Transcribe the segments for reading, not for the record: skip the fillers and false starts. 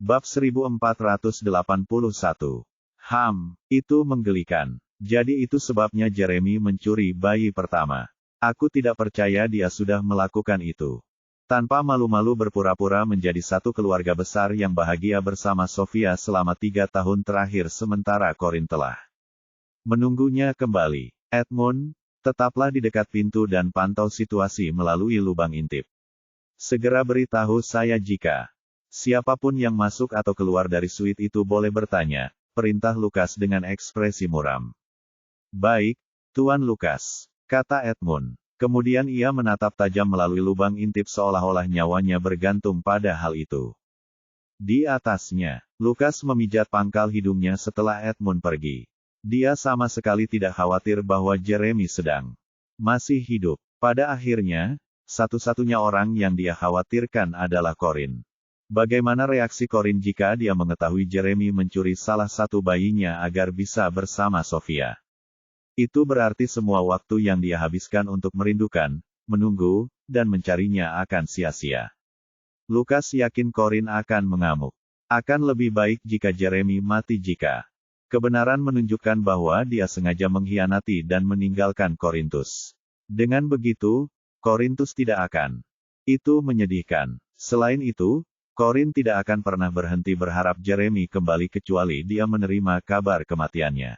Bab 1481. Itu menggelikan. Jadi itu sebabnya Jeremy mencuri bayi pertama. Aku tidak percaya dia sudah melakukan itu. Tanpa malu-malu berpura-pura menjadi satu keluarga besar yang bahagia bersama Sofia selama 3 tahun terakhir sementara Corinne telah menunggunya kembali. Edmund, tetaplah di dekat pintu dan pantau situasi melalui lubang intip. Segera beritahu saya jika siapapun yang masuk atau keluar dari suite itu boleh bertanya, perintah Lukas dengan ekspresi muram. Baik, Tuan Lukas, kata Edmund. Kemudian ia menatap tajam melalui lubang intip seolah-olah nyawanya bergantung pada hal itu. Di atasnya, Lukas memijat pangkal hidungnya setelah Edmund pergi. Dia sama sekali tidak khawatir bahwa Jeremy sedang masih hidup. Pada akhirnya, satu-satunya orang yang dia khawatirkan adalah Corinne. Bagaimana reaksi Corinne jika dia mengetahui Jeremy mencuri salah satu bayinya agar bisa bersama Sofia? Itu berarti semua waktu yang dia habiskan untuk merindukan, menunggu, dan mencarinya akan sia-sia. Lukas yakin Corinne akan mengamuk. Akan lebih baik jika Jeremy mati jika kebenaran menunjukkan bahwa dia sengaja mengkhianati dan meninggalkan Korintus. Dengan begitu, Korintus tidak akan. Itu menyedihkan. Selain itu, Corinne tidak akan pernah berhenti berharap Jeremy kembali kecuali dia menerima kabar kematiannya.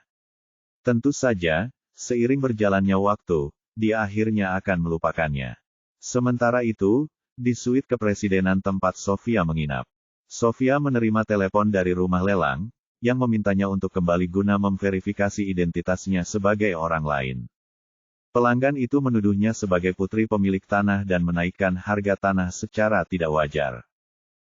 Tentu saja, seiring berjalannya waktu, dia akhirnya akan melupakannya. Sementara itu, di suite kepresidenan tempat Sofia menginap, Sofia menerima telepon dari rumah lelang, yang memintanya untuk kembali guna memverifikasi identitasnya sebagai orang lain. Pelanggan itu menuduhnya sebagai putri pemilik tanah dan menaikkan harga tanah secara tidak wajar.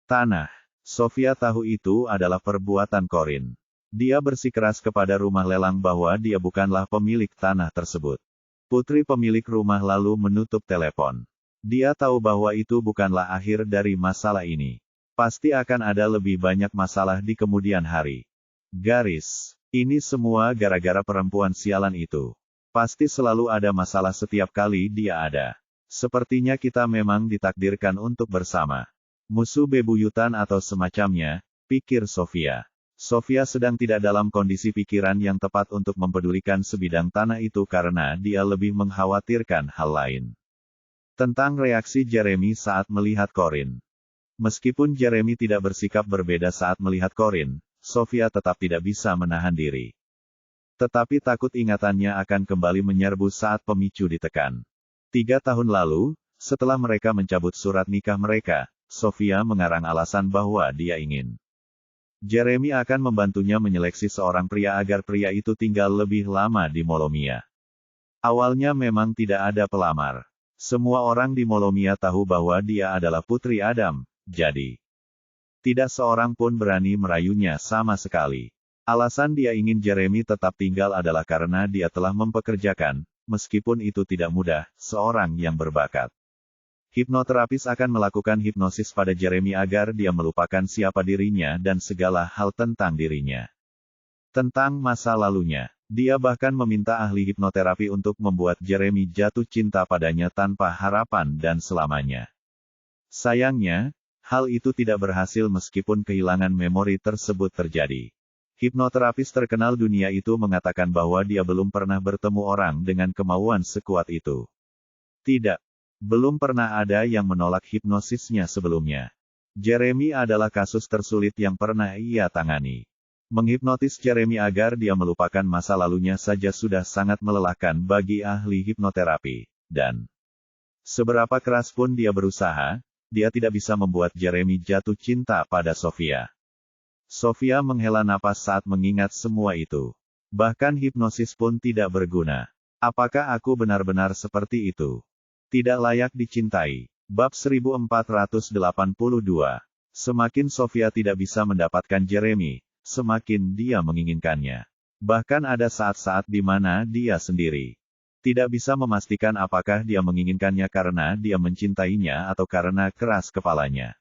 Tanah. Sofia tahu itu adalah perbuatan Corinne. Dia bersikeras kepada rumah lelang bahwa dia bukanlah pemilik tanah tersebut. Putri pemilik rumah lalu menutup telepon. Dia tahu bahwa itu bukanlah akhir dari masalah ini. Pasti akan ada lebih banyak masalah di kemudian hari. Garis. Ini semua gara-gara perempuan sialan itu. Pasti selalu ada masalah setiap kali dia ada. Sepertinya kita memang ditakdirkan untuk bersama. Musuh bebuyutan atau semacamnya, pikir Sofia. Sofia sedang tidak dalam kondisi pikiran yang tepat untuk mempedulikan sebidang tanah itu karena dia lebih mengkhawatirkan hal lain. Tentang reaksi Jeremy saat melihat Corinne. Meskipun Jeremy tidak bersikap berbeda saat melihat Corinne, Sofia tetap tidak bisa menahan diri. Tetapi takut ingatannya akan kembali menyerbu saat pemicu ditekan. 3 tahun lalu, setelah mereka mencabut surat nikah mereka, Sofia mengarang alasan bahwa dia ingin Jeremy akan membantunya menyeleksi seorang pria agar pria itu tinggal lebih lama di Molomia. Awalnya memang tidak ada pelamar. Semua orang di Molomia tahu bahwa dia adalah putri Adam, jadi tidak seorang pun berani merayunya sama sekali. Alasan dia ingin Jeremy tetap tinggal adalah karena dia telah mempekerjakan, meskipun itu tidak mudah, seorang yang berbakat. Hipnoterapis akan melakukan hipnosis pada Jeremy agar dia melupakan siapa dirinya dan segala hal tentang dirinya. Tentang masa lalunya, dia bahkan meminta ahli hipnoterapi untuk membuat Jeremy jatuh cinta padanya tanpa harapan dan selamanya. Sayangnya, hal itu tidak berhasil meskipun kehilangan memori tersebut terjadi. Hipnoterapis terkenal dunia itu mengatakan bahwa dia belum pernah bertemu orang dengan kemauan sekuat itu. Tidak. Belum pernah ada yang menolak hipnosisnya sebelumnya. Jeremy adalah kasus tersulit yang pernah ia tangani. Menghipnotis Jeremy agar dia melupakan masa lalunya saja sudah sangat melelahkan bagi ahli hipnoterapi. Dan seberapa keras pun dia berusaha, dia tidak bisa membuat Jeremy jatuh cinta pada Sofia. Sofia menghela napas saat mengingat semua itu. Bahkan hipnosis pun tidak berguna. Apakah aku benar-benar seperti itu? Tidak layak dicintai. Bab 1482. Semakin Sofia tidak bisa mendapatkan Jeremy, semakin dia menginginkannya. Bahkan ada saat-saat di mana dia sendiri tidak bisa memastikan apakah dia menginginkannya karena dia mencintainya atau karena keras kepalanya.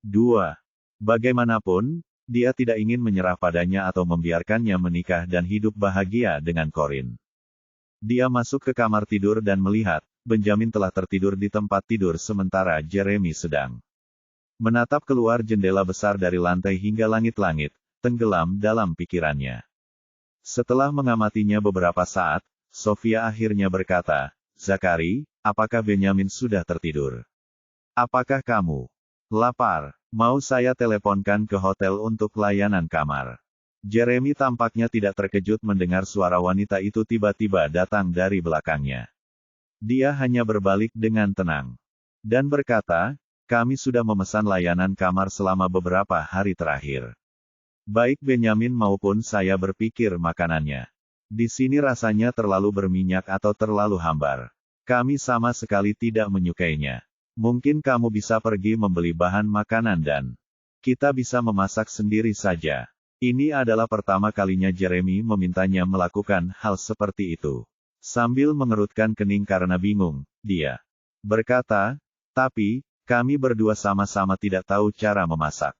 2. Bagaimanapun, dia tidak ingin menyerah padanya atau membiarkannya menikah dan hidup bahagia dengan Corinne. Dia masuk ke kamar tidur dan melihat Benjamin telah tertidur di tempat tidur sementara Jeremy sedang Menatap keluar jendela besar dari lantai hingga langit-langit, tenggelam dalam pikirannya. Setelah mengamatinya beberapa saat, Sofia akhirnya berkata, "Zakari, apakah Benyamin sudah tertidur? Apakah kamu lapar? Mau saya teleponkan ke hotel untuk layanan kamar?" Jeremy tampaknya tidak terkejut mendengar suara wanita itu tiba-tiba datang dari belakangnya. Dia hanya berbalik dengan tenang dan berkata, "Kami sudah memesan layanan kamar selama beberapa hari terakhir. Baik Benyamin maupun saya berpikir makanannya di sini rasanya terlalu berminyak atau terlalu hambar. Kami sama sekali tidak menyukainya. Mungkin kamu bisa pergi membeli bahan makanan dan kita bisa memasak sendiri saja." Ini adalah pertama kalinya Jeremy memintanya melakukan hal seperti itu. Sambil mengerutkan kening karena bingung, dia berkata, "Tapi, kami berdua sama-sama tidak tahu cara memasak.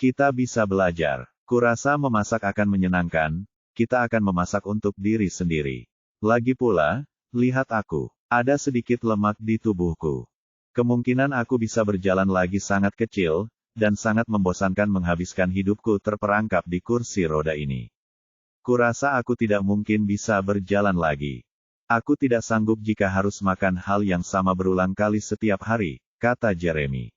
Kita bisa belajar. Kurasa memasak akan menyenangkan, kita akan memasak untuk diri sendiri. Lagi pula, lihat aku. Ada sedikit lemak di tubuhku. Kemungkinan aku bisa berjalan lagi sangat kecil, dan sangat membosankan menghabiskan hidupku terperangkap di kursi roda ini. Kurasa aku tidak mungkin bisa berjalan lagi. Aku tidak sanggup jika harus makan hal yang sama berulang kali setiap hari," kata Jeremy.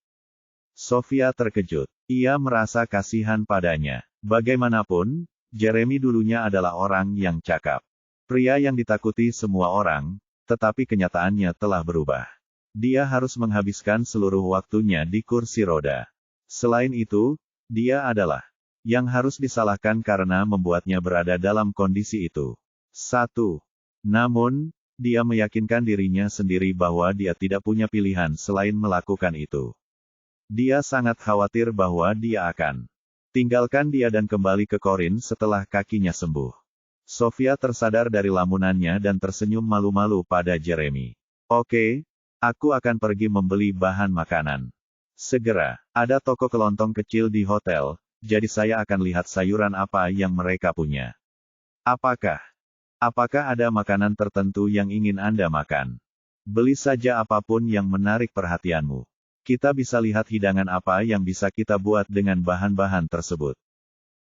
Sofia terkejut. Ia merasa kasihan padanya. Bagaimanapun, Jeremy dulunya adalah orang yang cakap. Pria yang ditakuti semua orang, tetapi kenyataannya telah berubah. Dia harus menghabiskan seluruh waktunya di kursi roda. Selain itu, dia adalah yang harus disalahkan karena membuatnya berada dalam kondisi itu. 1. Namun, dia meyakinkan dirinya sendiri bahwa dia tidak punya pilihan selain melakukan itu. Dia sangat khawatir bahwa dia akan tinggalkan dia dan kembali ke Corinne setelah kakinya sembuh. Sofia tersadar dari lamunannya dan tersenyum malu-malu pada Jeremy. "Oke, aku akan pergi membeli bahan makanan. Segera, ada toko kelontong kecil di hotel, jadi saya akan lihat sayuran apa yang mereka punya. Apakah ada makanan tertentu yang ingin Anda makan? Beli saja apapun yang menarik perhatianmu. Kita bisa lihat hidangan apa yang bisa kita buat dengan bahan-bahan tersebut."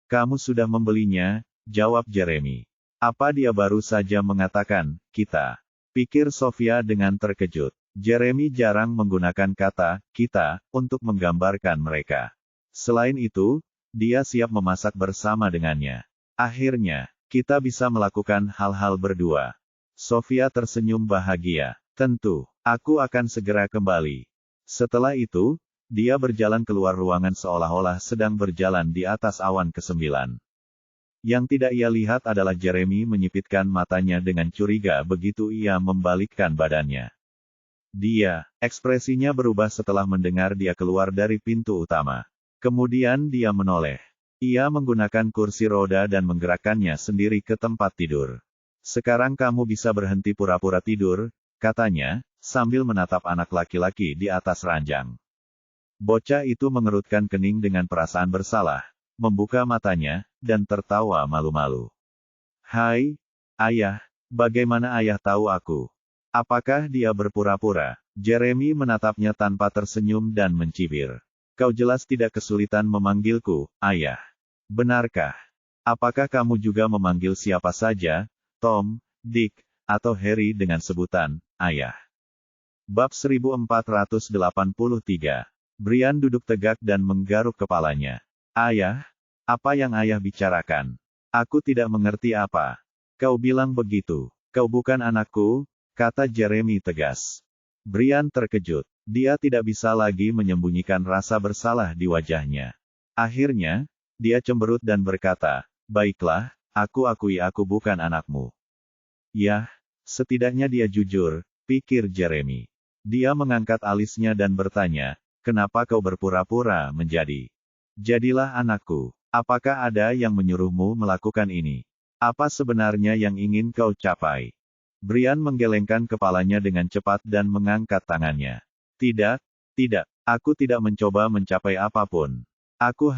"Kamu sudah membelinya?" jawab Jeremy. Apa dia baru saja mengatakan, "kita"? Pikir Sofia dengan terkejut. Jeremy jarang menggunakan kata "kita" untuk menggambarkan mereka. Selain itu, dia siap memasak bersama dengannya. Akhirnya, kita bisa melakukan hal-hal berdua. Sofia tersenyum bahagia. "Tentu, aku akan segera kembali." Setelah itu, dia berjalan keluar ruangan seolah-olah sedang berjalan di atas awan ke-9. Yang tidak ia lihat adalah Jeremy menyipitkan matanya dengan curiga begitu ia membalikkan badannya. Ekspresinya berubah setelah mendengar dia keluar dari pintu utama. Kemudian dia menoleh. Ia menggunakan kursi roda dan menggerakkannya sendiri ke tempat tidur. "Sekarang kamu bisa berhenti pura-pura tidur," katanya, sambil menatap anak laki-laki di atas ranjang. Bocah itu mengerutkan kening dengan perasaan bersalah, membuka matanya, dan tertawa malu-malu. "Hai, ayah, bagaimana ayah tahu aku? Apakah dia berpura-pura?" Jeremy menatapnya tanpa tersenyum dan mencibir. "Kau jelas tidak kesulitan memanggilku, ayah. Benarkah? Apakah kamu juga memanggil siapa saja, Tom, Dick, atau Harry dengan sebutan, ayah?" Bab 1483. Brian duduk tegak dan menggaruk kepalanya. "Ayah, apa yang ayah bicarakan? Aku tidak mengerti apa. Kau bilang begitu. Kau bukan anakku," kata Jeremy tegas. Brian terkejut. Dia tidak bisa lagi menyembunyikan rasa bersalah di wajahnya. Akhirnya, dia cemberut dan berkata, "Baiklah, aku akui aku bukan anakmu." "Yah, setidaknya dia jujur," pikir Jeremy. Dia mengangkat alisnya dan bertanya, "Kenapa kau berpura-pura menjadi? Jadilah anakku. Apakah ada yang menyuruhmu melakukan ini? Apa sebenarnya yang ingin kau capai?" Brian menggelengkan kepalanya dengan cepat dan mengangkat tangannya. Tidak, aku tidak mencoba mencapai apapun. Aku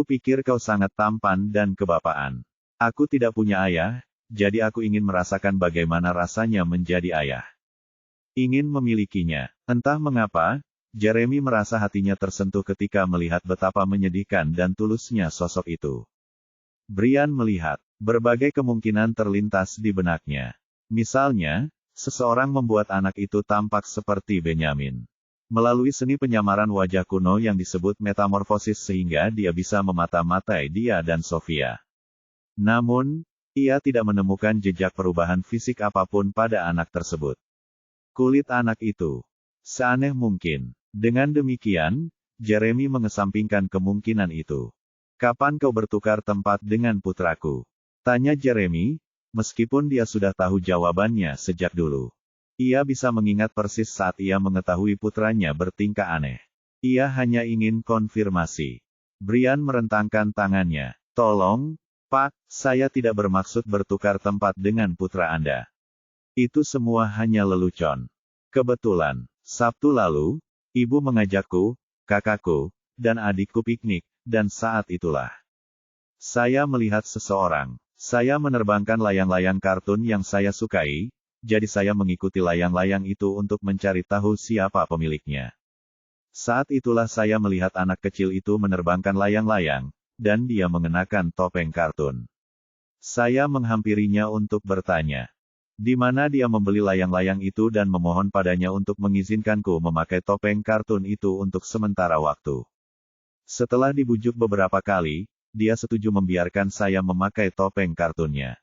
pikir kau sangat tampan dan kebapaan. Aku tidak punya ayah, jadi aku ingin merasakan bagaimana rasanya menjadi ayah. Ingin memilikinya. Entah mengapa, Jeremy merasa hatinya tersentuh ketika melihat betapa menyedihkan dan tulusnya sosok itu. Brian melihat berbagai kemungkinan terlintas di benaknya. Misalnya, seseorang membuat anak itu tampak seperti Benyamin. Melalui seni penyamaran wajah kuno yang disebut metamorfosis sehingga dia bisa memata-matai dia dan Sofia. Namun, ia tidak menemukan jejak perubahan fisik apapun pada anak tersebut. Kulit anak itu seaneh mungkin. Dengan demikian, Jeremy mengesampingkan kemungkinan itu. Kapan kau bertukar tempat dengan putraku? Tanya Jeremy, meskipun dia sudah tahu jawabannya sejak dulu. Ia bisa mengingat persis saat ia mengetahui putranya bertingkah aneh. Ia hanya ingin konfirmasi. Brian merentangkan tangannya. Tolong, Pak, saya tidak bermaksud bertukar tempat dengan putra Anda. Itu semua hanya lelucon. Kebetulan, Sabtu lalu, Ibu mengajakku, kakakku, dan adikku piknik, dan saat itulah saya melihat seseorang. Saya menerbangkan layang-layang kartun yang saya sukai, jadi saya mengikuti layang-layang itu untuk mencari tahu siapa pemiliknya. Saat itulah saya melihat anak kecil itu menerbangkan layang-layang, dan dia mengenakan topeng kartun. Saya menghampirinya untuk bertanya, di mana dia membeli layang-layang itu dan memohon padanya untuk mengizinkanku memakai topeng kartun itu untuk sementara waktu. Setelah dibujuk beberapa kali, dia setuju membiarkan saya memakai topeng kartunnya.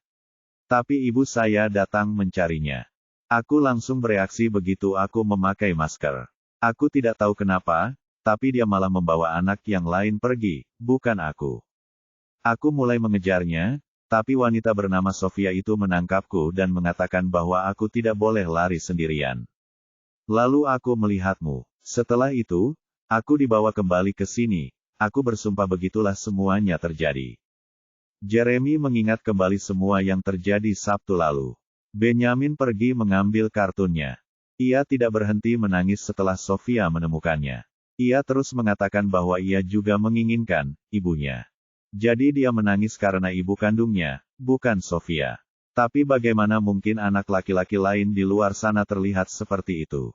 Tapi ibu saya datang mencarinya. Aku langsung bereaksi begitu aku memakai masker. Aku tidak tahu kenapa, tapi dia malah membawa anak yang lain pergi, bukan aku. Aku mulai mengejarnya, tapi wanita bernama Sofia itu menangkapku dan mengatakan bahwa aku tidak boleh lari sendirian. Lalu aku melihatmu. Setelah itu, aku dibawa kembali ke sini. Aku bersumpah begitulah semuanya terjadi. Jeremy mengingat kembali semua yang terjadi Sabtu lalu. Benyamin pergi mengambil kartunnya. Ia tidak berhenti menangis setelah Sofia menemukannya. Ia terus mengatakan bahwa ia juga menginginkan ibunya. Jadi dia menangis karena ibu kandungnya, bukan Sofia. Tapi bagaimana mungkin anak laki-laki lain di luar sana terlihat seperti itu?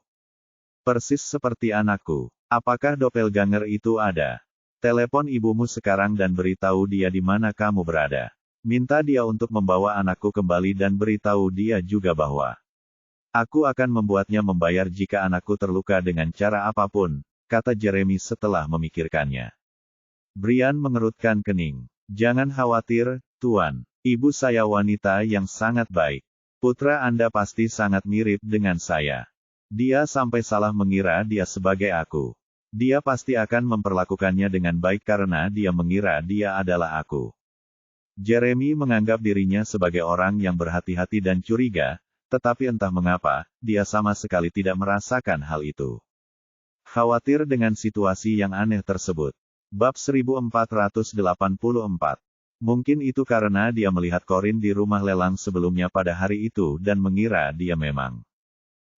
Persis seperti anakku. Apakah doppelganger itu ada? Telepon ibumu sekarang dan beritahu dia di mana kamu berada. Minta dia untuk membawa anakku kembali dan beritahu dia juga bahwa aku akan membuatnya membayar jika anakku terluka dengan cara apapun, kata Jeremy setelah memikirkannya. Brian mengerutkan kening. Jangan khawatir, Tuan. Ibu saya wanita yang sangat baik. Putra Anda pasti sangat mirip dengan saya. Dia sampai salah mengira dia sebagai aku. Dia pasti akan memperlakukannya dengan baik karena dia mengira dia adalah aku. Jeremy menganggap dirinya sebagai orang yang berhati-hati dan curiga, tetapi entah mengapa, dia sama sekali tidak merasakan hal itu. Khawatir dengan situasi yang aneh tersebut. Bab 1484. Mungkin itu karena dia melihat Corin di rumah lelang sebelumnya pada hari itu dan mengira dia memang.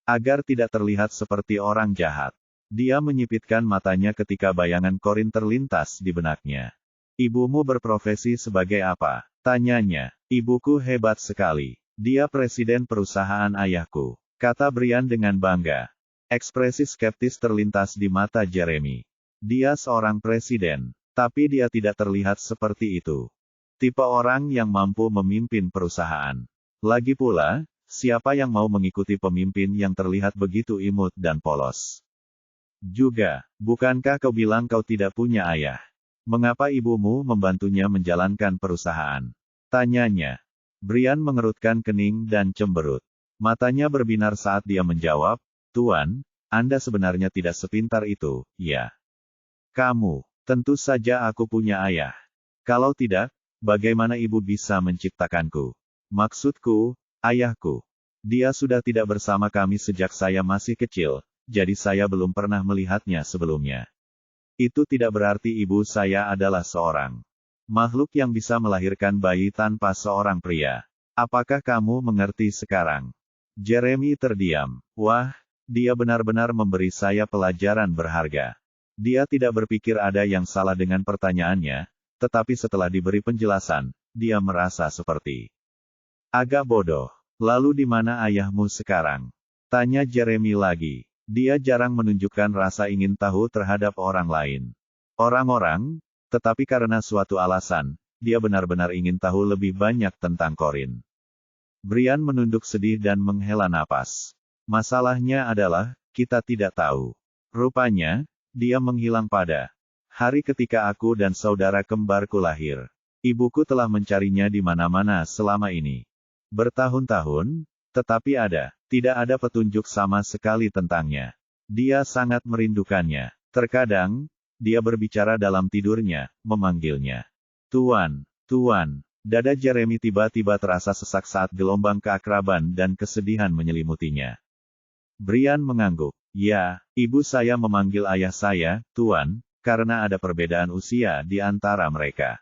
Agar tidak terlihat seperti orang jahat. Dia menyipitkan matanya ketika bayangan Corin terlintas di benaknya. Ibumu berprofesi sebagai apa? Tanyanya. Ibuku hebat sekali. Dia presiden perusahaan ayahku. Kata Brian dengan bangga. Ekspresi skeptis terlintas di mata Jeremy. Dia seorang presiden, tapi dia tidak terlihat seperti itu. Tipe orang yang mampu memimpin perusahaan. Lagi pula, siapa yang mau mengikuti pemimpin yang terlihat begitu imut dan polos? Juga, bukankah kau bilang kau tidak punya ayah? Mengapa ibumu membantunya menjalankan perusahaan? Tanyanya. Brian mengerutkan kening dan cemberut. Matanya berbinar saat dia menjawab, Tuan, Anda sebenarnya tidak sepintar itu, ya. Kamu, tentu saja aku punya ayah. Kalau tidak, bagaimana ibu bisa menciptakanku? Maksudku, ayahku. Dia sudah tidak bersama kami sejak saya masih kecil, jadi saya belum pernah melihatnya sebelumnya. Itu tidak berarti ibu saya adalah seorang makhluk yang bisa melahirkan bayi tanpa seorang pria. Apakah kamu mengerti sekarang? Jeremy terdiam. Wah, dia benar-benar memberi saya pelajaran berharga. Dia tidak berpikir ada yang salah dengan pertanyaannya, tetapi setelah diberi penjelasan, dia merasa seperti agak bodoh. Lalu di mana ayahmu sekarang? Tanya Jeremy lagi. Dia jarang menunjukkan rasa ingin tahu terhadap orang lain. Orang-orang, tetapi karena suatu alasan, dia benar-benar ingin tahu lebih banyak tentang Corin. Brian menunduk sedih dan menghela napas. Masalahnya adalah, kita tidak tahu. Rupanya, dia menghilang pada hari ketika aku dan saudara kembarku lahir. Ibuku telah mencarinya di mana-mana selama ini. Bertahun-tahun, tetapi tidak ada petunjuk sama sekali tentangnya. Dia sangat merindukannya. Terkadang, dia berbicara dalam tidurnya, memanggilnya. Tuan, Tuan. Dada Jeremy tiba-tiba terasa sesak saat gelombang keakraban dan kesedihan menyelimutinya. Brian mengangguk. Ya, ibu saya memanggil ayah saya, Tuan, karena ada perbedaan usia di antara mereka.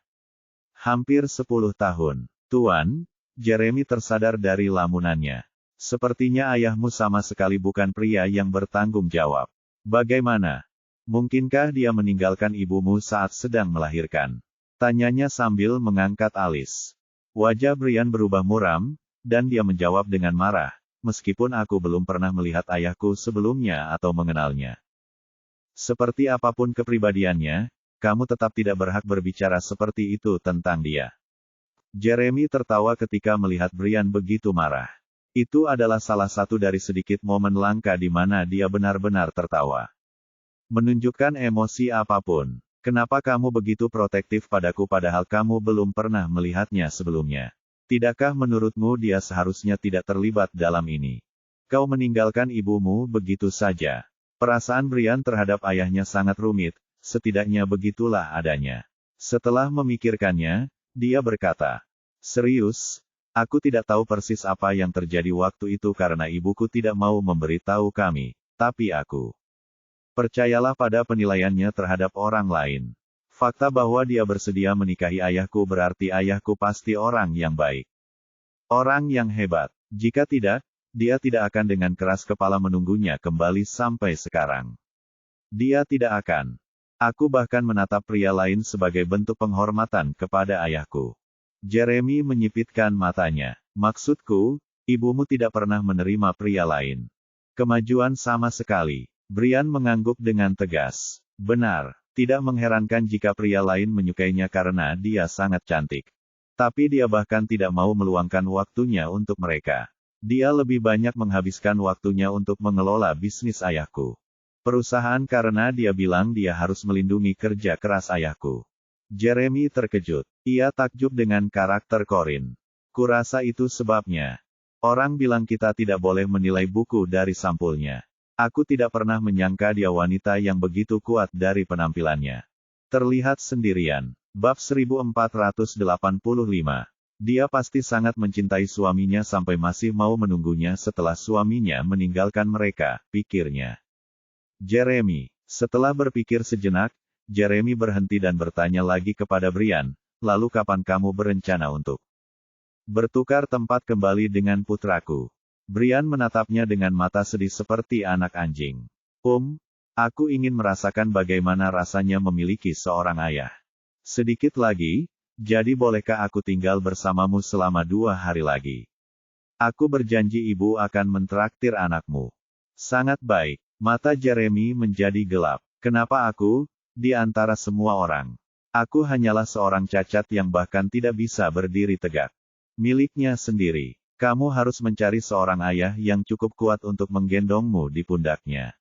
Hampir 10 tahun. Tuan, Jeremy tersadar dari lamunannya. Sepertinya ayahmu sama sekali bukan pria yang bertanggung jawab. Bagaimana? Mungkinkah dia meninggalkan ibumu saat sedang melahirkan? Tanyanya sambil mengangkat alis. Wajah Brian berubah muram, dan dia menjawab dengan marah, meskipun aku belum pernah melihat ayahku sebelumnya atau mengenalnya. Seperti apapun kepribadiannya, kamu tetap tidak berhak berbicara seperti itu tentang dia. Jeremy tertawa ketika melihat Brian begitu marah. Itu adalah salah satu dari sedikit momen langka di mana dia benar-benar tertawa. Menunjukkan emosi apapun. Kenapa kamu begitu protektif padaku padahal kamu belum pernah melihatnya sebelumnya? Tidakkah menurutmu dia seharusnya tidak terlibat dalam ini? Kau meninggalkan ibumu begitu saja. Perasaan Brian terhadap ayahnya sangat rumit, setidaknya begitulah adanya. Setelah memikirkannya, dia berkata, serius, aku tidak tahu persis apa yang terjadi waktu itu karena ibuku tidak mau memberitahu kami, tapi aku percayalah pada penilaiannya terhadap orang lain. Fakta bahwa dia bersedia menikahi ayahku berarti ayahku pasti orang yang baik. Orang yang hebat. Jika tidak, dia tidak akan dengan keras kepala menunggunya kembali sampai sekarang. Dia tidak akan. Aku bahkan menatap pria lain sebagai bentuk penghormatan kepada ayahku. Jeremy menyipitkan matanya. Maksudku, ibumu tidak pernah menerima pria lain. Kemajuan sama sekali. Brian mengangguk dengan tegas. Benar, tidak mengherankan jika pria lain menyukainya karena dia sangat cantik. Tapi dia bahkan tidak mau meluangkan waktunya untuk mereka. Dia lebih banyak menghabiskan waktunya untuk mengelola bisnis ayahku. Perusahaan karena dia bilang dia harus melindungi kerja keras ayahku. Jeremy terkejut. Ia takjub dengan karakter Corin. Kurasa itu sebabnya. Orang bilang kita tidak boleh menilai buku dari sampulnya. Aku tidak pernah menyangka dia wanita yang begitu kuat dari penampilannya. Terlihat sendirian. Bab 1485. Dia pasti sangat mencintai suaminya sampai masih mau menunggunya setelah suaminya meninggalkan mereka, pikirnya. Jeremy. Setelah berpikir sejenak, Jeremy berhenti dan bertanya lagi kepada Brian, lalu kapan kamu berencana untuk bertukar tempat kembali dengan putraku? Brian menatapnya dengan mata sedih seperti anak anjing. Aku ingin merasakan bagaimana rasanya memiliki seorang ayah. Sedikit lagi, jadi bolehkah aku tinggal bersamamu selama 2 hari lagi? Aku berjanji ibu akan mentraktir anakmu. Sangat baik. Mata Jeremy menjadi gelap. Kenapa aku, di antara semua orang? Aku hanyalah seorang cacat yang bahkan tidak bisa berdiri tegak. Miliknya sendiri. Kamu harus mencari seorang ayah yang cukup kuat untuk menggendongmu di pundaknya.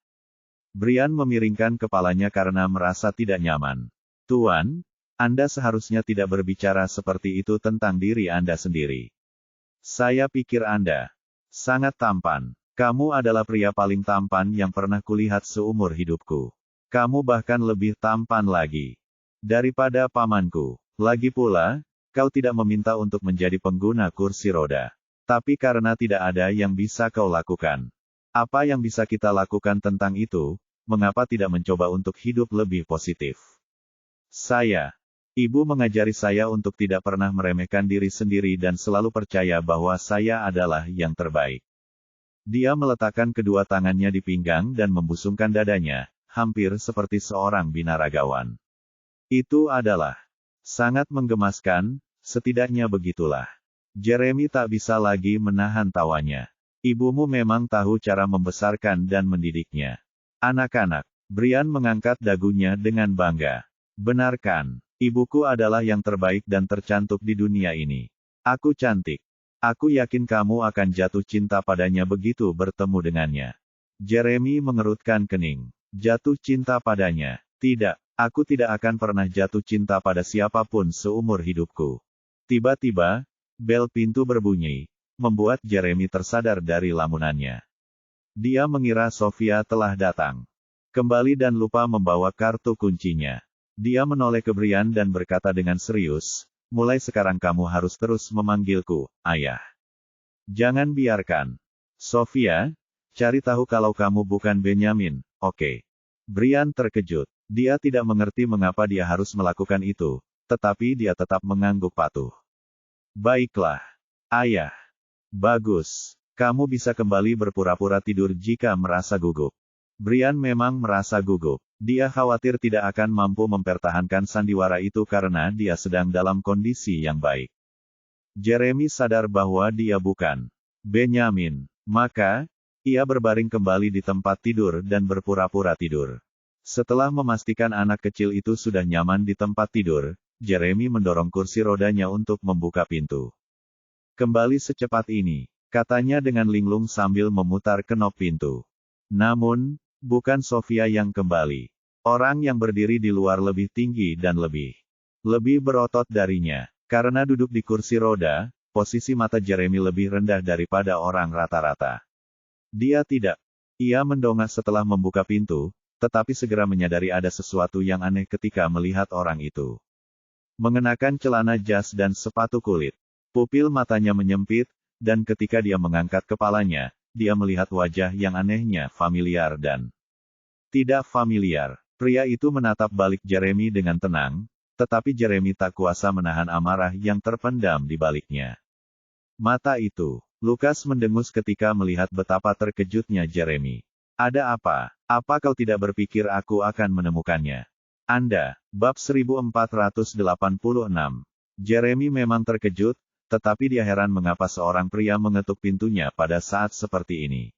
Brian memiringkan kepalanya karena merasa tidak nyaman. Tuan, Anda seharusnya tidak berbicara seperti itu tentang diri Anda sendiri. Saya pikir Anda sangat tampan. Kamu adalah pria paling tampan yang pernah kulihat seumur hidupku. Kamu bahkan lebih tampan lagi daripada pamanku. Lagi pula, kau tidak meminta untuk menjadi pengguna kursi roda. Tapi karena tidak ada yang bisa kau lakukan. Apa yang bisa kita lakukan tentang itu, mengapa tidak mencoba untuk hidup lebih positif? Ibu mengajari saya untuk tidak pernah meremehkan diri sendiri dan selalu percaya bahwa saya adalah yang terbaik. Dia meletakkan kedua tangannya di pinggang dan membusungkan dadanya, hampir seperti seorang binaragawan. Itu adalah sangat menggemaskan, setidaknya begitulah. Jeremy tak bisa lagi menahan tawanya. Ibumu memang tahu cara membesarkan dan mendidiknya. Anak-anak, Brian mengangkat dagunya dengan bangga. Benar kan? Ibuku adalah yang terbaik dan tercantik di dunia ini. Aku cantik. Aku yakin kamu akan jatuh cinta padanya begitu bertemu dengannya. Jeremy mengerutkan kening. Jatuh cinta padanya? Tidak, aku tidak akan pernah jatuh cinta pada siapapun seumur hidupku. Tiba-tiba, bel pintu berbunyi, membuat Jeremy tersadar dari lamunannya. Dia mengira Sofia telah datang kembali dan lupa membawa kartu kuncinya. Dia menoleh ke Brian dan berkata dengan serius, mulai sekarang kamu harus terus memanggilku, Ayah. Jangan biarkan Sofia cari tahu kalau kamu bukan Benjamin, oke? Brian terkejut. Dia tidak mengerti mengapa dia harus melakukan itu, tetapi dia tetap mengangguk patuh. Baiklah, Ayah. Bagus. Kamu bisa kembali berpura-pura tidur jika merasa gugup. Brian memang merasa gugup. Dia khawatir tidak akan mampu mempertahankan sandiwara itu karena dia sedang dalam kondisi yang baik. Jeremy sadar bahwa dia bukan Benjamin. Maka, ia berbaring kembali di tempat tidur dan berpura-pura tidur. Setelah memastikan anak kecil itu sudah nyaman di tempat tidur, Jeremy mendorong kursi rodanya untuk membuka pintu. Kembali secepat ini, katanya dengan linglung sambil memutar kenop pintu. Namun, bukan Sofia yang kembali. Orang yang berdiri di luar lebih tinggi dan lebih berotot darinya. Karena duduk di kursi roda, posisi mata Jeremy lebih rendah daripada orang rata-rata. Dia tidak. Ia mendongak setelah membuka pintu, tetapi segera menyadari ada sesuatu yang aneh ketika melihat orang itu. Mengenakan celana jas dan sepatu kulit. Pupil matanya menyempit, dan ketika dia mengangkat kepalanya, dia melihat wajah yang anehnya familiar dan tidak familiar. Pria itu menatap balik Jeremy dengan tenang, tetapi Jeremy tak kuasa menahan amarah yang terpendam di baliknya. Mata itu, Lukas mendengus ketika melihat betapa terkejutnya Jeremy. Ada apa? Apa kau tidak berpikir aku akan menemukannya? Anda, bab 1486. Jeremy memang terkejut, tetapi dia heran mengapa seorang pria mengetuk pintunya pada saat seperti ini.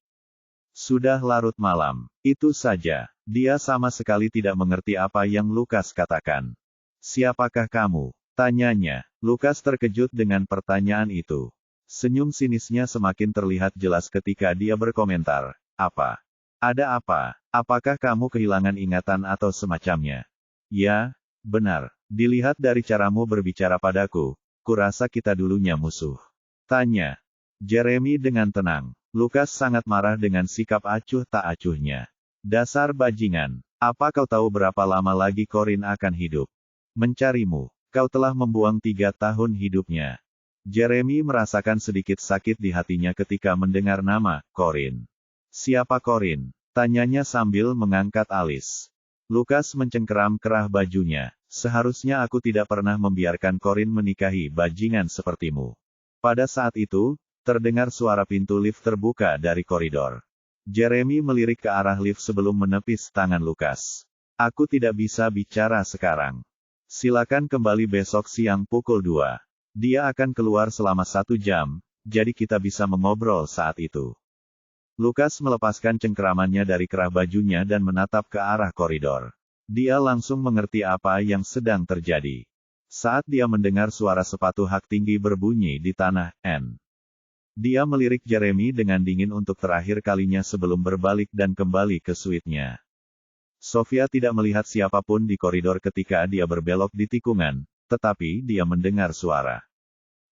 Sudah larut malam. Itu saja. Dia sama sekali tidak mengerti apa yang Lukas katakan. Siapakah kamu? Tanyanya. Lukas terkejut dengan pertanyaan itu. Senyum sinisnya semakin terlihat jelas ketika dia berkomentar. Apa? Ada apa? Apakah kamu kehilangan ingatan atau semacamnya? Ya, benar. Dilihat dari caramu berbicara padaku, kurasa kita dulunya musuh. Tanya Jeremy dengan tenang. Lukas sangat marah dengan sikap acuh tak acuhnya. Dasar bajingan. Apa kau tahu berapa lama lagi Corin akan hidup? Mencarimu. Kau telah membuang 3 tahun hidupnya. Jeremy merasakan sedikit sakit di hatinya ketika mendengar nama Corin. Siapa Corin? Tanyanya sambil mengangkat alis. Lukas mencengkeram kerah bajunya. Seharusnya aku tidak pernah membiarkan Corin menikahi bajingan sepertimu. Pada saat itu, terdengar suara pintu lift terbuka dari koridor. Jeremy melirik ke arah lift sebelum menepis tangan Lukas. Aku tidak bisa bicara sekarang. Silakan kembali besok siang pukul 2. Dia akan keluar selama 1 jam, jadi kita bisa mengobrol saat itu. Lukas melepaskan cengkeramannya dari kerah bajunya dan menatap ke arah koridor. Dia langsung mengerti apa yang sedang terjadi. Saat dia mendengar suara sepatu hak tinggi berbunyi di tanah, dia melirik Jeremy dengan dingin untuk terakhir kalinya sebelum berbalik dan kembali ke suite-nya. Sofia tidak melihat siapapun di koridor ketika dia berbelok di tikungan, tetapi dia mendengar suara.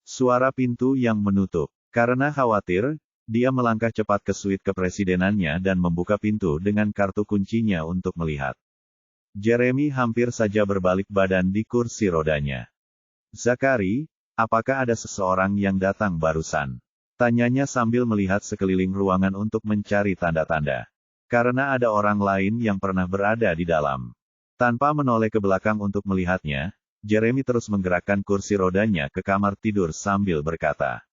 Suara pintu yang menutup. Karena khawatir, dia melangkah cepat ke suite kepresidenannya dan membuka pintu dengan kartu kuncinya untuk melihat. Jeremy hampir saja berbalik badan di kursi rodanya. Zachary, apakah ada seseorang yang datang barusan? Tanyanya sambil melihat sekeliling ruangan untuk mencari tanda-tanda. Karena ada orang lain yang pernah berada di dalam. Tanpa menoleh ke belakang untuk melihatnya, Jeremy terus menggerakkan kursi rodanya ke kamar tidur sambil berkata.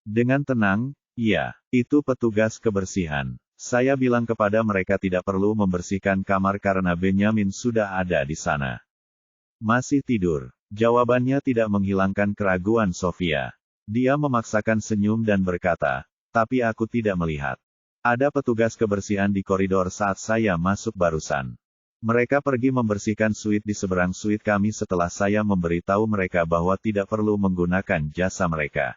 Dengan tenang, ya, itu petugas kebersihan. Saya bilang kepada mereka tidak perlu membersihkan kamar karena Benjamin sudah ada di sana. Masih tidur. Jawabannya tidak menghilangkan keraguan Sofia. Dia memaksakan senyum dan berkata, tapi aku tidak melihat. Ada petugas kebersihan di koridor saat saya masuk barusan. Mereka pergi membersihkan suite di seberang suite kami setelah saya memberitahu mereka bahwa tidak perlu menggunakan jasa mereka.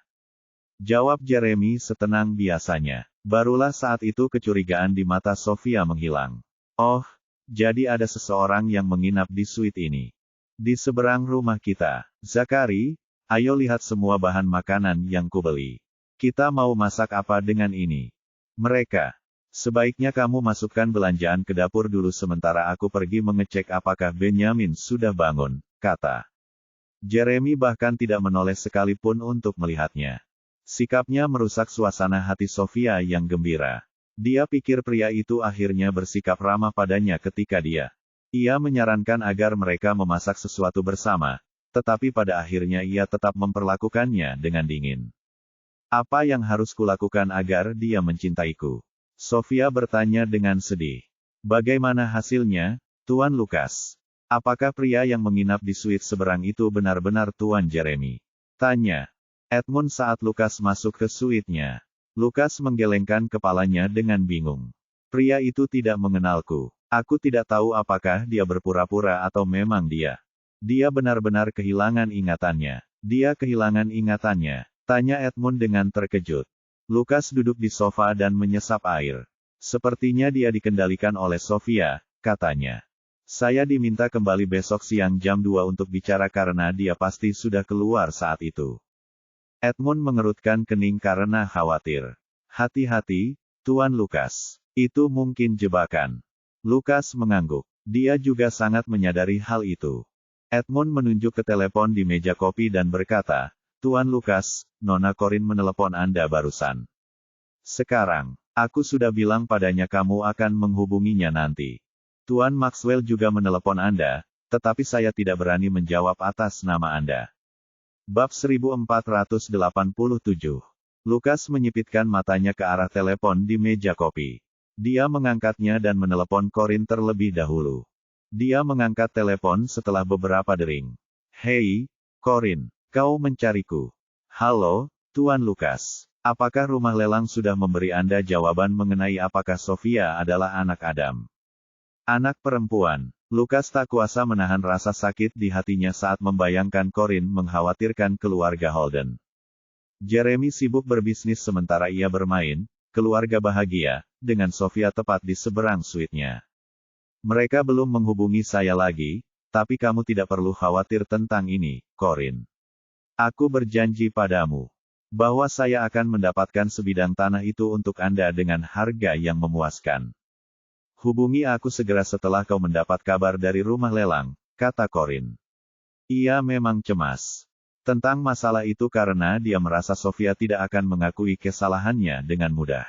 Jawab Jeremy setenang biasanya. Barulah saat itu kecurigaan di mata Sofia menghilang. Oh, jadi ada seseorang yang menginap di suite ini. Di seberang rumah kita. Zakari, ayo lihat semua bahan makanan yang kubeli. Kita mau masak apa dengan ini? Mereka. Sebaiknya kamu masukkan belanjaan ke dapur dulu sementara aku pergi mengecek apakah Benjamin sudah bangun, kata. Jeremy bahkan tidak menoleh sekalipun untuk melihatnya. Sikapnya merusak suasana hati Sofia yang gembira. Dia pikir pria itu akhirnya bersikap ramah padanya ketika ia menyarankan agar mereka memasak sesuatu bersama, tetapi pada akhirnya ia tetap memperlakukannya dengan dingin. Apa yang harus kulakukan agar dia mencintaiku? Sofia bertanya dengan sedih. Bagaimana hasilnya, Tuan Lukas? Apakah pria yang menginap di suite seberang itu benar-benar Tuan Jeremy? Tanya Edmund saat Lukas masuk ke suite-nya. Lukas menggelengkan kepalanya dengan bingung. Pria itu tidak mengenalku. Aku tidak tahu apakah dia berpura-pura atau memang dia. Dia benar-benar kehilangan ingatannya. Dia kehilangan ingatannya, tanya Edmund dengan terkejut. Lukas duduk di sofa dan menyesap air. Sepertinya dia dikendalikan oleh Sofia, katanya. Saya diminta kembali besok siang jam 2 untuk bicara karena dia pasti sudah keluar saat itu. Edmund mengerutkan kening karena khawatir. Hati-hati, Tuan Lukas. Itu mungkin jebakan. Lukas mengangguk. Dia juga sangat menyadari hal itu. Edmund menunjuk ke telepon di meja kopi dan berkata, Tuan Lukas, Nona Corin menelepon Anda barusan. Sekarang, aku sudah bilang padanya kamu akan menghubunginya nanti. Tuan Maxwell juga menelepon Anda, tetapi saya tidak berani menjawab atas nama Anda. Bab 1487. Lukas menyipitkan matanya ke arah telepon di meja kopi. Dia mengangkatnya dan menelepon Corin terlebih dahulu. Dia mengangkat telepon setelah beberapa dering. Hei, Corin, kau mencariku. Halo, Tuan Lukas. Apakah rumah lelang sudah memberi Anda jawaban mengenai apakah Sofia adalah anak Adam? Anak perempuan. Lukas tak kuasa menahan rasa sakit di hatinya saat membayangkan Corin mengkhawatirkan keluarga Holden. Jeremy sibuk berbisnis sementara ia bermain, keluarga bahagia, dengan Sofia tepat di seberang suite-nya. Mereka belum menghubungi saya lagi, tapi kamu tidak perlu khawatir tentang ini, Corin. Aku berjanji padamu, bahwa saya akan mendapatkan sebidang tanah itu untuk Anda dengan harga yang memuaskan. Hubungi aku segera setelah kau mendapat kabar dari rumah lelang, kata Corin. Ia memang cemas tentang masalah itu karena dia merasa Sofia tidak akan mengakui kesalahannya dengan mudah.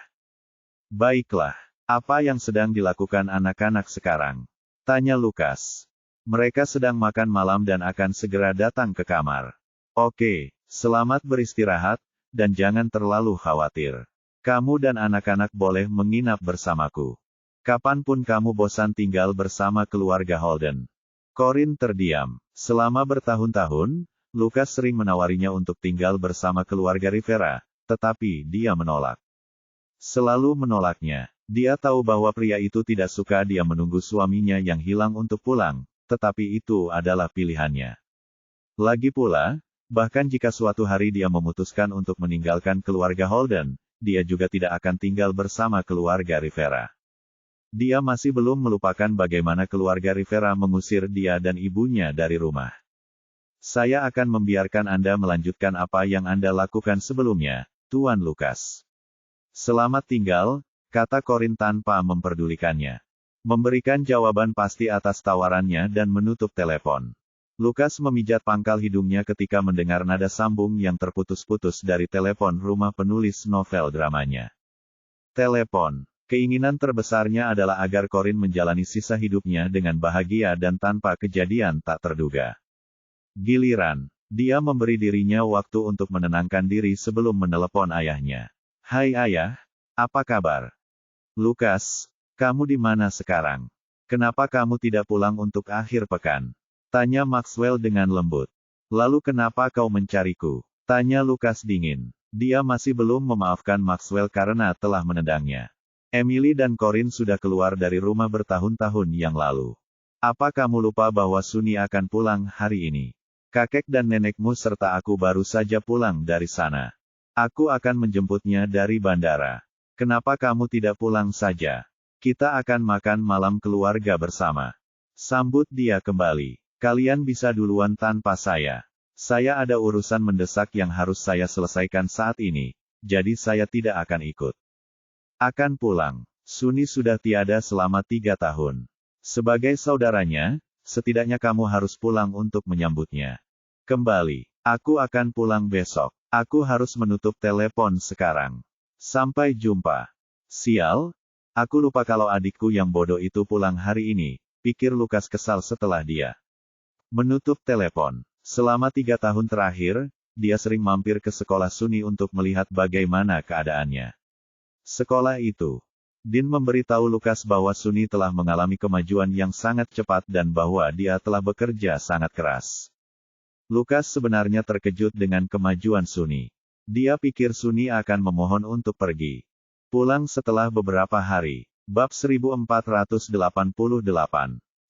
Baiklah, apa yang sedang dilakukan anak-anak sekarang? Tanya Lukas. Mereka sedang makan malam dan akan segera datang ke kamar. Oke, selamat beristirahat, dan jangan terlalu khawatir. Kamu dan anak-anak boleh menginap bersamaku. Kapanpun kamu bosan tinggal bersama keluarga Holden. Corin terdiam. Selama bertahun-tahun, Lukas sering menawarinya untuk tinggal bersama keluarga Rivera, tetapi dia menolak. Selalu menolaknya. Dia tahu bahwa pria itu tidak suka dia menunggu suaminya yang hilang untuk pulang, tetapi itu adalah pilihannya. Lagi pula, bahkan jika suatu hari dia memutuskan untuk meninggalkan keluarga Holden, dia juga tidak akan tinggal bersama keluarga Rivera. Dia masih belum melupakan bagaimana keluarga Rivera mengusir dia dan ibunya dari rumah. Saya akan membiarkan Anda melanjutkan apa yang Anda lakukan sebelumnya, Tuan Lukas. Selamat tinggal, kata Corin tanpa memperdulikannya. Memberikan jawaban pasti atas tawarannya dan menutup telepon. Lukas memijat pangkal hidungnya ketika mendengar nada sambung yang terputus-putus dari telepon rumah penulis novel dramanya. Telepon. Keinginan terbesarnya adalah agar Corin menjalani sisa hidupnya dengan bahagia dan tanpa kejadian tak terduga. Giliran, dia memberi dirinya waktu untuk menenangkan diri sebelum menelepon ayahnya. Hai ayah, apa kabar? Lukas, kamu di mana sekarang? Kenapa kamu tidak pulang untuk akhir pekan? Tanya Maxwell dengan lembut. Lalu kenapa kau mencariku? Tanya Lukas dingin. Dia masih belum memaafkan Maxwell karena telah menendangnya. Emily dan Corinne sudah keluar dari rumah bertahun-tahun yang lalu. Apa kamu lupa bahwa Sunny akan pulang hari ini? Kakek dan nenekmu serta aku baru saja pulang dari sana. Aku akan menjemputnya dari bandara. Kenapa kamu tidak pulang saja? Kita akan makan malam keluarga bersama. Sambut dia kembali. Kalian bisa duluan tanpa saya. Saya ada urusan mendesak yang harus saya selesaikan saat ini, jadi saya tidak akan ikut. Akan pulang. Sunny sudah tiada selama 3 tahun. Sebagai saudaranya, setidaknya kamu harus pulang untuk menyambutnya. Kembali. Aku akan pulang besok. Aku harus menutup telepon sekarang. Sampai jumpa. Sial, aku lupa kalau adikku yang bodoh itu pulang hari ini, pikir Lukas kesal setelah dia menutup telepon. Selama 3 tahun terakhir, dia sering mampir ke sekolah Sunny untuk melihat bagaimana keadaannya. Sekolah itu. Dean memberitahu Lukas bahwa Sunny telah mengalami kemajuan yang sangat cepat dan bahwa dia telah bekerja sangat keras. Lukas sebenarnya terkejut dengan kemajuan Sunny. Dia pikir Sunny akan memohon untuk pergi. Pulang setelah beberapa hari. Bab 1488.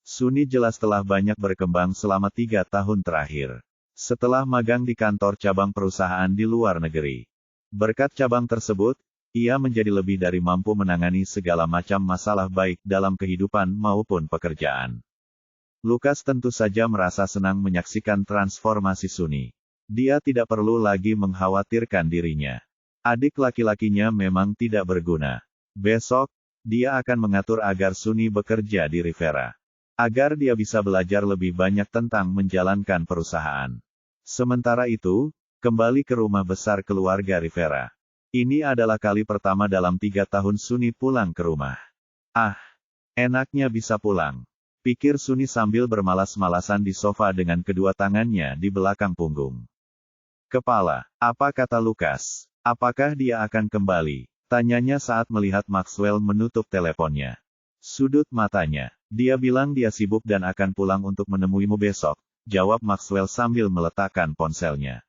Sunny jelas telah banyak berkembang selama 3 tahun terakhir. Setelah magang di kantor cabang perusahaan di luar negeri. Berkat cabang tersebut, ia menjadi lebih dari mampu menangani segala macam masalah baik dalam kehidupan maupun pekerjaan. Lukas tentu saja merasa senang menyaksikan transformasi Sunny. Dia tidak perlu lagi mengkhawatirkan dirinya. Adik laki-lakinya memang tidak berguna. Besok, dia akan mengatur agar Sunny bekerja di Rivera. Agar dia bisa belajar lebih banyak tentang menjalankan perusahaan. Sementara itu, kembali ke rumah besar keluarga Rivera. Ini adalah kali pertama dalam 3 tahun Sunny pulang ke rumah. Ah, enaknya bisa pulang. Pikir Sunny sambil bermalas-malasan di sofa dengan kedua tangannya di belakang punggung. Kepala, apa kata Lukas? Apakah dia akan kembali? Tanyanya saat melihat Maxwell menutup teleponnya. Sudut matanya. Dia bilang dia sibuk dan akan pulang untuk menemuimu besok, jawab Maxwell sambil meletakkan ponselnya.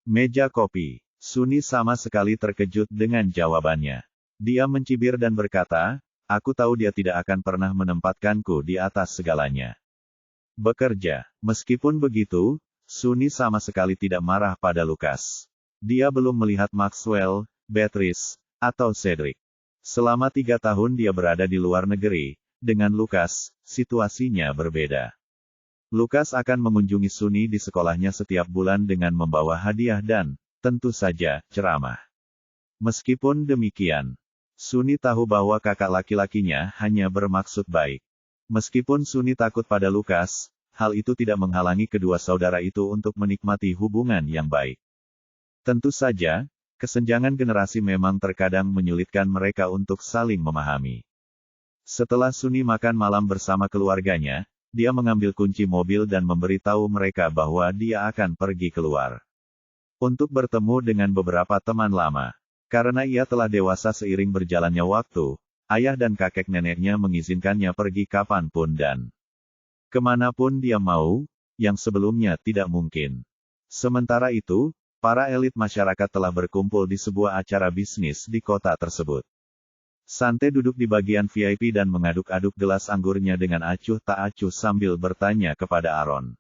Meja kopi. Sunny sama sekali terkejut dengan jawabannya. Dia mencibir dan berkata, aku tahu dia tidak akan pernah menempatkanku di atas segalanya. Bekerja. Meskipun begitu, Sunny sama sekali tidak marah pada Lukas. Dia belum melihat Maxwell, Beatrice, atau Cedric. Selama 3 tahun dia berada di luar negeri. Dengan Lukas, situasinya berbeda. Lukas akan mengunjungi Sunny di sekolahnya setiap bulan dengan membawa hadiah dan, tentu saja, ceramah. Meskipun demikian, Sunny tahu bahwa kakak laki-lakinya hanya bermaksud baik. Meskipun Sunny takut pada Lukas, hal itu tidak menghalangi kedua saudara itu untuk menikmati hubungan yang baik. Tentu saja, kesenjangan generasi memang terkadang menyulitkan mereka untuk saling memahami. Setelah Sunny makan malam bersama keluarganya, dia mengambil kunci mobil dan memberitahu mereka bahwa dia akan pergi keluar. Untuk bertemu dengan beberapa teman lama. Karena ia telah dewasa seiring berjalannya waktu, ayah dan kakek neneknya mengizinkannya pergi kapanpun dan kemanapun dia mau, yang sebelumnya tidak mungkin. Sementara itu, para elit masyarakat telah berkumpul di sebuah acara bisnis di kota tersebut. Sante duduk di bagian VIP dan mengaduk-aduk gelas anggurnya dengan acuh tak acuh sambil bertanya kepada Aaron.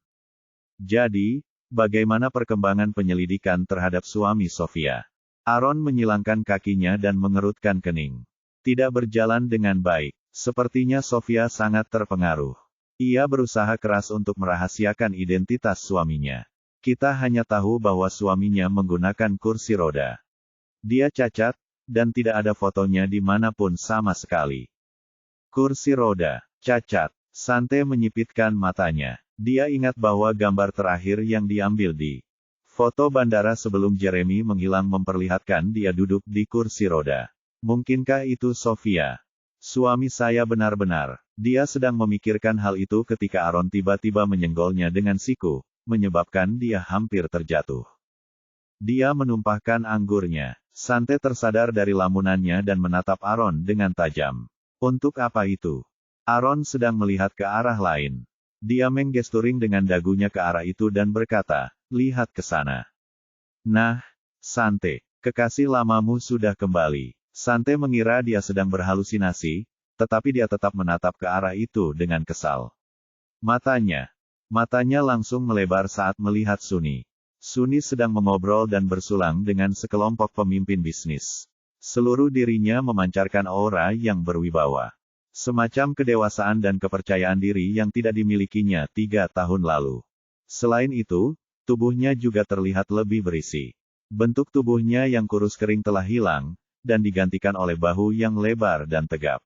Jadi, bagaimana perkembangan penyelidikan terhadap suami Sofia? Aaron menyilangkan kakinya dan mengerutkan kening. Tidak berjalan dengan baik. Sepertinya Sofia sangat terpengaruh. Ia berusaha keras untuk merahasiakan identitas suaminya. Kita hanya tahu bahwa suaminya menggunakan kursi roda. Dia cacat, dan tidak ada fotonya dimanapun sama sekali. Kursi roda, cacat. Sante menyipitkan matanya. Dia ingat bahwa gambar terakhir yang diambil di foto bandara sebelum Jeremy menghilang memperlihatkan dia duduk di kursi roda. Mungkinkah itu Sofia? Suami saya benar-benar. Dia sedang memikirkan hal itu ketika Aaron tiba-tiba menyenggolnya dengan siku, menyebabkan dia hampir terjatuh. Dia menumpahkan anggurnya. Sante tersadar dari lamunannya dan menatap Aaron dengan tajam. Untuk apa itu? Aaron sedang melihat ke arah lain. Dia menggesturing dengan dagunya ke arah itu dan berkata, lihat ke sana. Nah, Sante, Kekasih lamamu sudah kembali. Sante mengira dia sedang berhalusinasi, tetapi dia tetap menatap ke arah itu dengan kesal. Matanya langsung melebar saat melihat Sunny. Sunny sedang mengobrol dan bersulang dengan sekelompok pemimpin bisnis. Seluruh dirinya memancarkan aura yang berwibawa. Semacam kedewasaan dan kepercayaan diri yang tidak dimilikinya 3 tahun lalu. Selain itu, tubuhnya juga terlihat lebih berisi. Bentuk tubuhnya yang kurus kering telah hilang, dan digantikan oleh bahu yang lebar dan tegap.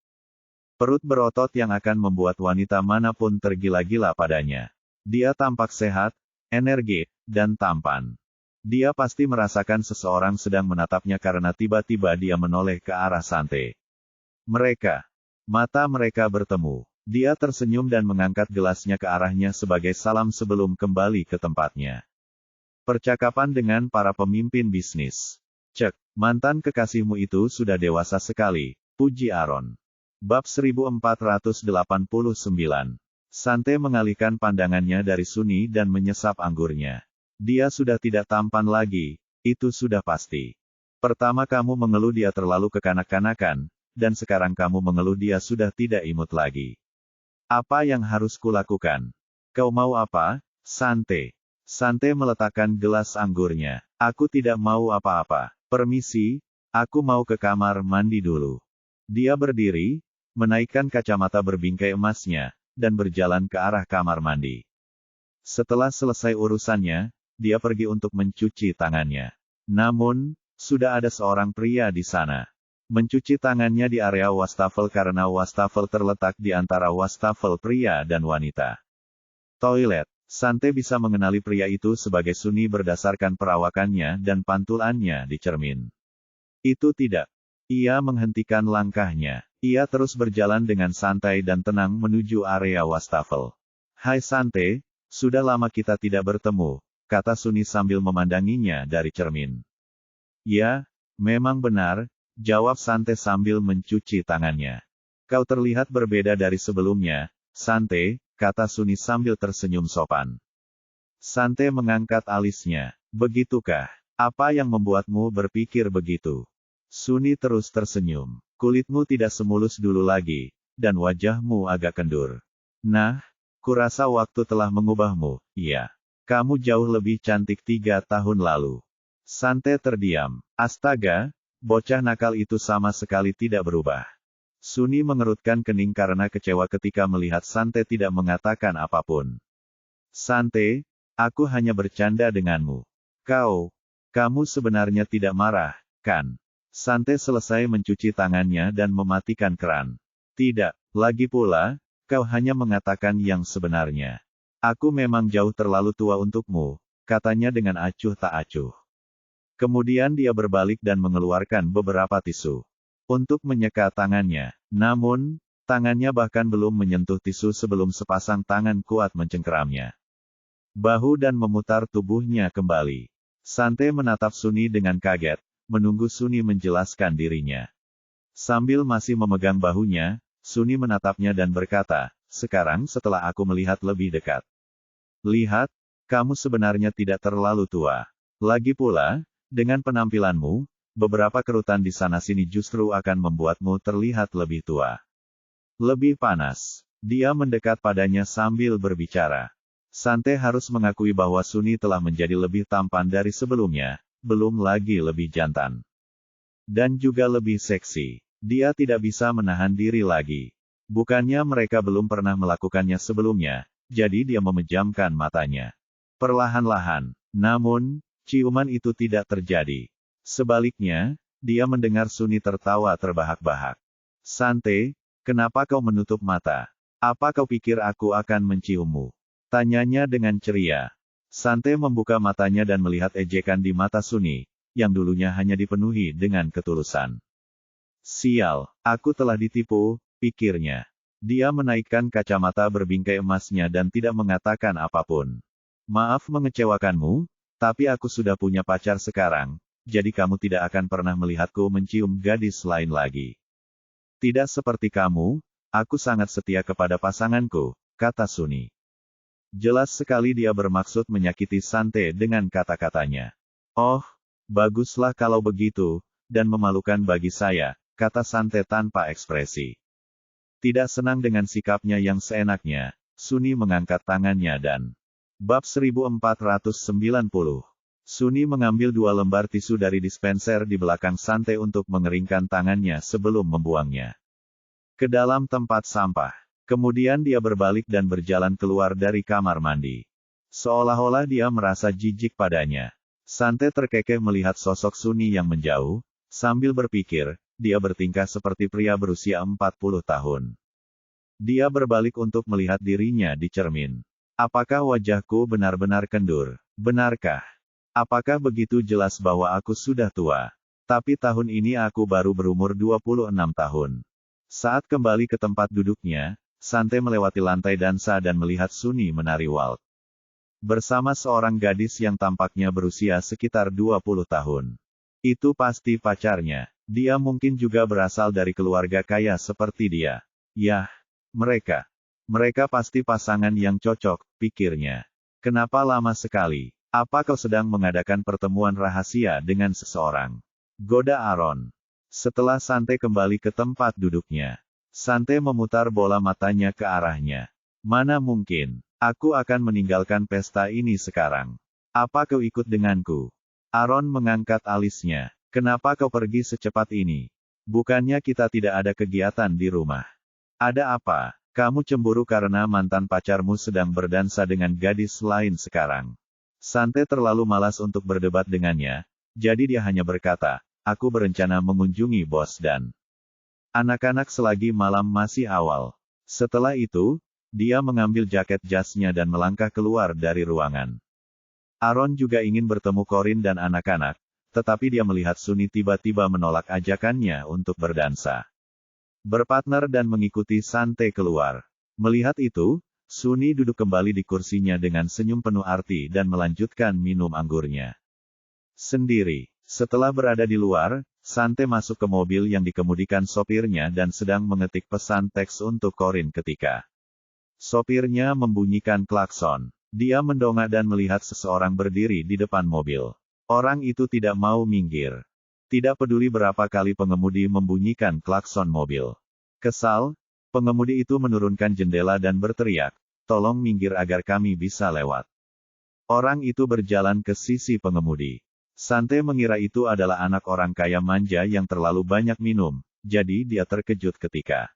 Perut berotot yang akan membuat wanita manapun tergila-gila padanya. Dia tampak sehat, energi, dan tampan. Dia pasti merasakan seseorang sedang menatapnya karena tiba-tiba dia menoleh ke arah Sante. Mata mereka bertemu. Dia tersenyum dan mengangkat gelasnya ke arahnya sebagai salam sebelum kembali ke tempatnya. Percakapan dengan para pemimpin bisnis. Cek, mantan kekasihmu itu sudah dewasa sekali, puji Aaron. Bab 1489. Sante mengalihkan pandangannya dari Sunny dan menyesap anggurnya. Dia sudah tidak tampan lagi, itu sudah pasti. Pertama kamu mengeluh dia terlalu kekanak-kanakan, dan sekarang kamu mengeluh dia sudah tidak imut lagi. Apa yang harus kulakukan? Kau mau apa, Sante? Sante meletakkan gelas anggurnya. Aku tidak mau apa-apa. Permisi, aku mau ke kamar mandi dulu. Dia berdiri, menaikkan kacamata berbingkai emasnya, dan berjalan ke arah kamar mandi. Setelah selesai urusannya, dia pergi untuk mencuci tangannya. Namun, sudah ada seorang pria di sana. Mencuci tangannya di area wastafel karena wastafel terletak di antara wastafel pria dan wanita. Toilet. Sante bisa mengenali pria itu sebagai Sunny berdasarkan perawakannya dan pantulannya di cermin. Itu tidak. Ia menghentikan langkahnya. Ia terus berjalan dengan santai dan tenang menuju area wastafel. Hai Sante, sudah lama kita tidak bertemu, kata Sunny sambil memandanginya dari cermin. Ya, memang benar, jawab Sante sambil mencuci tangannya. Kau terlihat berbeda dari sebelumnya, Sante, kata Sunny sambil tersenyum sopan. Sante mengangkat alisnya. Begitukah? Apa yang membuatmu berpikir begitu? Sunny terus tersenyum. Kulitmu tidak semulus dulu lagi, dan wajahmu agak kendur. Nah, kurasa waktu telah mengubahmu, iya. Kamu jauh lebih cantik 3 tahun lalu. Sante terdiam. Astaga, bocah nakal itu sama sekali tidak berubah. Sunny mengerutkan kening karena kecewa ketika melihat Sante tidak mengatakan apapun. Sante, aku hanya bercanda denganmu. Kamu sebenarnya tidak marah, kan? Sante selesai mencuci tangannya dan mematikan keran. Tidak, lagi pula, kau hanya mengatakan yang sebenarnya. Aku memang jauh terlalu tua untukmu, katanya dengan acuh tak acuh. Kemudian dia berbalik dan mengeluarkan beberapa tisu. Untuk menyeka tangannya. Namun, tangannya bahkan belum menyentuh tisu sebelum sepasang tangan kuat mencengkeramnya. Bahu dan memutar tubuhnya kembali. Sante menatap Sunny dengan kaget, menunggu Sunny menjelaskan dirinya. Sambil masih memegang bahunya, Sunny menatapnya dan berkata, sekarang setelah aku melihat lebih dekat. Lihat, kamu sebenarnya tidak terlalu tua. Lagi pula, dengan penampilanmu, beberapa kerutan di sana-sini justru akan membuatmu terlihat lebih tua. Lebih panas. Dia mendekat padanya sambil berbicara. Sante harus mengakui bahwa Sunny telah menjadi lebih tampan dari sebelumnya, belum lagi lebih jantan. Dan juga lebih seksi. Dia tidak bisa menahan diri lagi. Bukannya mereka belum pernah melakukannya sebelumnya, jadi dia memejamkan matanya. Perlahan-lahan, namun, ciuman itu tidak terjadi. Sebaliknya, dia mendengar Sunny tertawa terbahak-bahak. Sante, kenapa kau menutup mata? Apa kau pikir aku akan menciummu? Tanyanya dengan ceria. Sante membuka matanya dan melihat ejekan di mata Sunny, yang dulunya hanya dipenuhi dengan ketulusan. Sial, aku telah ditipu, pikirnya. Dia menaikkan kacamata berbingkai emasnya dan tidak mengatakan apapun. Maaf mengecewakanmu, tapi aku sudah punya pacar sekarang. Jadi kamu tidak akan pernah melihatku mencium gadis lain lagi. Tidak seperti kamu, aku sangat setia kepada pasanganku, kata Sunny. Jelas sekali dia bermaksud menyakiti Sante dengan kata-katanya. Oh, Baguslah kalau begitu, dan memalukan bagi saya, kata Sante tanpa ekspresi. Tidak senang dengan sikapnya yang seenaknya, Suni mengangkat tangannya dan... Bab 1490. Suni mengambil 2 lembar tisu dari dispenser di belakang Sante untuk mengeringkan tangannya sebelum membuangnya ke dalam tempat sampah. Kemudian dia berbalik dan berjalan keluar dari kamar mandi. Seolah-olah dia merasa jijik padanya. Sante terkekeh melihat sosok Suni yang menjauh, sambil berpikir, dia bertingkah seperti pria berusia 40 tahun. Dia berbalik untuk melihat dirinya di cermin. Apakah wajahku benar-benar kendur? Benarkah? Apakah begitu jelas bahwa aku sudah tua? Tapi tahun ini aku baru berumur 26 tahun. Saat kembali ke tempat duduknya, Sante melewati lantai dansa dan melihat Suni menari waltz bersama seorang gadis yang tampaknya berusia sekitar 20 tahun. Itu pasti pacarnya. Dia mungkin juga berasal dari keluarga kaya seperti dia. Yah, mereka pasti pasangan yang cocok, pikirnya. Kenapa lama sekali? Apa kau sedang mengadakan pertemuan rahasia dengan seseorang? Goda Aaron. Setelah Sante kembali ke tempat duduknya, Sante memutar bola matanya ke arahnya. Mana mungkin, aku akan meninggalkan pesta ini sekarang. Apa kau ikut denganku? Aaron mengangkat alisnya. Kenapa kau pergi secepat ini? Bukannya kita tidak ada kegiatan di rumah. Ada apa? Kamu cemburu karena mantan pacarmu sedang berdansa dengan gadis lain sekarang. Sante terlalu malas untuk berdebat dengannya, jadi dia hanya berkata, aku berencana mengunjungi bos dan anak-anak selagi malam masih awal. Setelah itu, dia mengambil jaket jasnya dan melangkah keluar dari ruangan. Aaron juga ingin bertemu Corin dan anak-anak, tetapi dia melihat Suni tiba-tiba menolak ajakannya untuk berdansa. Berpartner dan mengikuti Sante keluar. Melihat itu, Suni duduk kembali di kursinya dengan senyum penuh arti dan melanjutkan minum anggurnya sendiri. Setelah berada di luar, Sante masuk ke mobil yang dikemudikan sopirnya dan sedang mengetik pesan teks untuk Corin ketika sopirnya membunyikan klakson. Dia mendongak dan melihat seseorang berdiri di depan mobil. Orang itu tidak mau minggir. Tidak peduli berapa kali pengemudi membunyikan klakson mobil. Kesal, pengemudi itu menurunkan jendela dan berteriak, tolong minggir agar kami bisa lewat. Orang itu berjalan ke sisi pengemudi. Sante mengira itu adalah anak orang kaya manja yang terlalu banyak minum, jadi dia terkejut ketika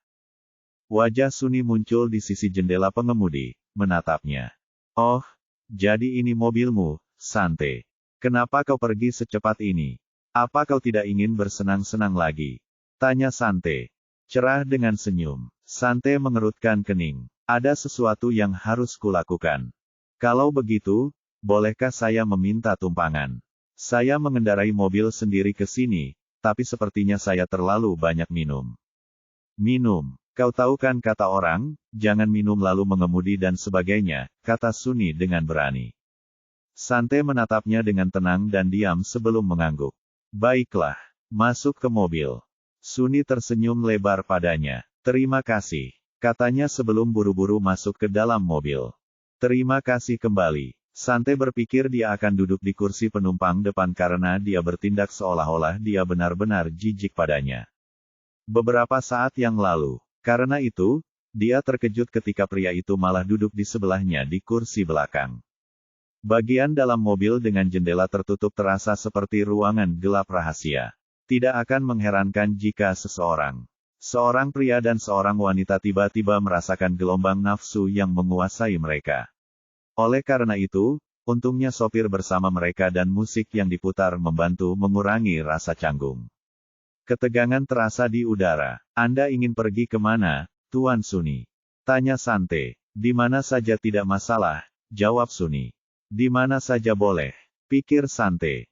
wajah Suni muncul di sisi jendela pengemudi, menatapnya. Oh, jadi ini mobilmu, Sante. Kenapa kau pergi secepat ini? Apa kau tidak ingin bersenang-senang lagi? Tanya Sante. Cerah dengan senyum, Sante mengerutkan kening. Ada sesuatu yang harus kulakukan. Kalau begitu, bolehkah saya meminta tumpangan? Saya mengendarai mobil sendiri ke sini, tapi sepertinya saya terlalu banyak minum. Minum, kau tahu kan kata orang, jangan minum lalu mengemudi dan sebagainya, kata Suni dengan berani. Sante menatapnya dengan tenang dan diam sebelum mengangguk. Baiklah, masuk ke mobil. Suni tersenyum lebar padanya. Terima kasih, katanya sebelum buru-buru masuk ke dalam mobil. Terima kasih kembali. Sante berpikir dia akan duduk di kursi penumpang depan karena dia bertindak seolah-olah dia benar-benar jijik padanya. Beberapa saat yang lalu, karena itu, dia terkejut ketika pria itu malah duduk di sebelahnya di kursi belakang. Bagian dalam mobil dengan jendela tertutup terasa seperti ruangan gelap rahasia. Tidak akan mengherankan jika seorang pria dan seorang wanita tiba-tiba merasakan gelombang nafsu yang menguasai mereka. Oleh karena itu, untungnya sopir bersama mereka dan musik yang diputar membantu mengurangi rasa canggung. Ketegangan terasa di udara. Anda ingin pergi kemana, Tuan Suni? Tanya Sante. Di mana saja tidak masalah, jawab Suni. Di mana saja boleh, pikir Sante.